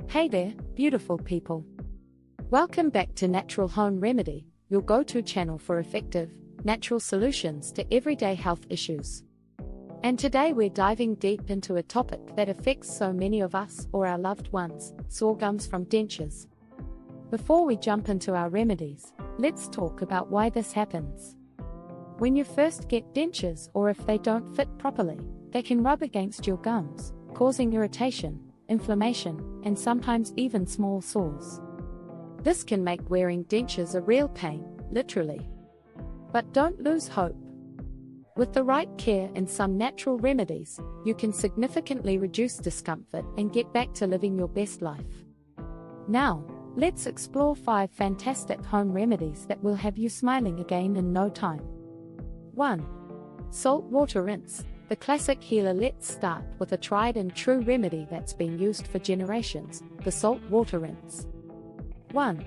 Hey there, beautiful people. Welcome back to Natural Home Remedy, your go-to channel for effective, natural solutions to everyday health issues. And today we're diving deep into a topic that affects so many of us or our loved ones, sore gums from dentures. Before we jump into our remedies, let's talk about why this happens. When you first get dentures, or if they don't fit properly, they can rub against your gums, causing irritation, inflammation, and sometimes even small sores. This can make wearing dentures a real pain, literally. But don't lose hope. With the right care and some natural remedies, you can significantly reduce discomfort and get back to living your best life. Now, let's explore 5 fantastic home remedies that will have you smiling again in no time. 1. Saltwater rinse, the classic healer. Let's start with a tried and true remedy that's been used for generations, the saltwater rinse. 1.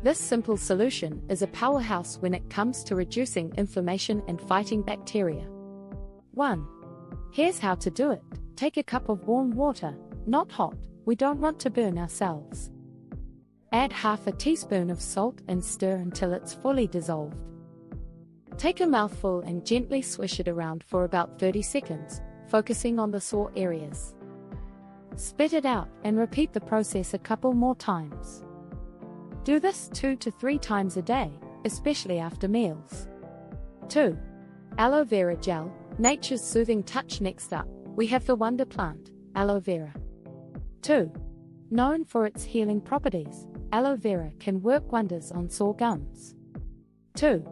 This simple solution is a powerhouse when it comes to reducing inflammation and fighting bacteria. 1. Here's how to do it. Take a cup of warm water, not hot, we don't want to burn ourselves. Add half a teaspoon of salt and stir until it's fully dissolved. Take a mouthful and gently swish it around for about 30 seconds, focusing on the sore areas. Spit it out and repeat the process a couple more times. Do this 2 to 3 times a day, especially after meals. 2. Aloe vera gel, nature's soothing touch. Next up, we have the wonder plant, aloe vera. 2. Known for its healing properties, aloe vera can work wonders on sore gums. 2.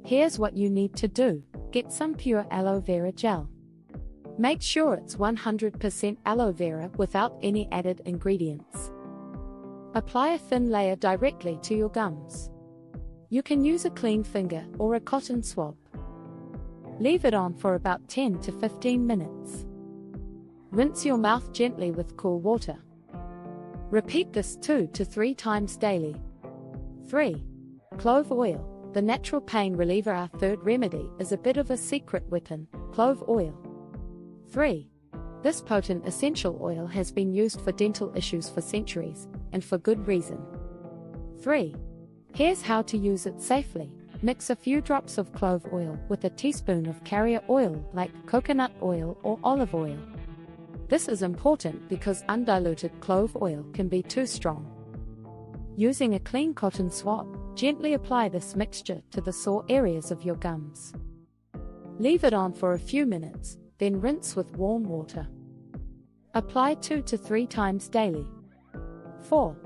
Here's what you need to do. Get some pure aloe vera gel. Make sure it's 100% aloe vera without any added ingredients. Apply a thin layer directly to your gums. You can use a clean finger or a cotton swab. Leave it on for about 10 to 15 minutes. Rinse your mouth gently with cool water. Repeat this 2 to 3 times daily. 3. Clove oil, the natural pain reliever. Our third remedy is a bit of a secret weapon, clove oil. 3. This potent essential oil has been used for dental issues for centuries, and for good reason. 3. Here's how to use it safely. Mix a few drops of clove oil with a teaspoon of carrier oil like coconut oil or olive oil. This is important because undiluted clove oil can be too strong. Using a clean cotton swab, gently apply this mixture to the sore areas of your gums. Leave it on for a few minutes, then rinse with warm water. Apply 2 to 3 times daily. 4.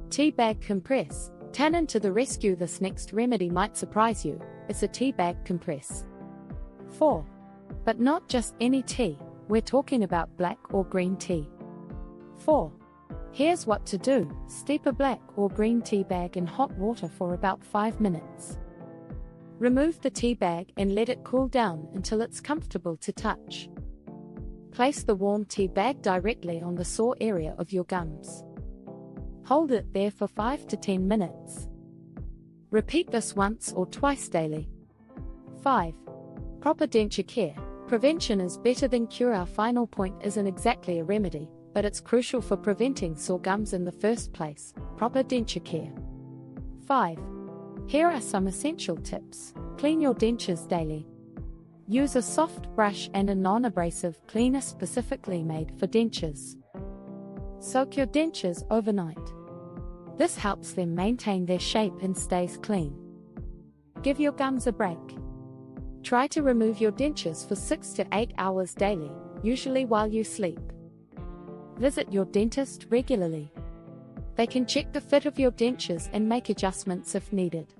Tea bag compress, tannin to the rescue. This next remedy might surprise you. It's a tea bag compress. 4. But not just any tea, we're talking about black or green tea. 4. Here's what to do. Steep a black or green tea bag in hot water for about 5 minutes. Remove the tea bag and let it cool down until it's comfortable to touch. Place the warm tea bag directly on the sore area of your gums. Hold it there for 5 to 10 minutes. Repeat this once or twice daily. 5. Proper denture care. Prevention is better than cure. Our final point isn't exactly a remedy, but it's crucial for preventing sore gums in the first place. Proper denture care. 5. Here are some essential tips. Clean your dentures daily. Use a soft brush and a non-abrasive cleaner specifically made for dentures. Soak your dentures overnight. This helps them maintain their shape and stays clean. Give your gums a break. Try to remove your dentures for 6 to 8 hours daily, usually while you sleep. Visit your dentist regularly. They can check the fit of your dentures and make adjustments if needed.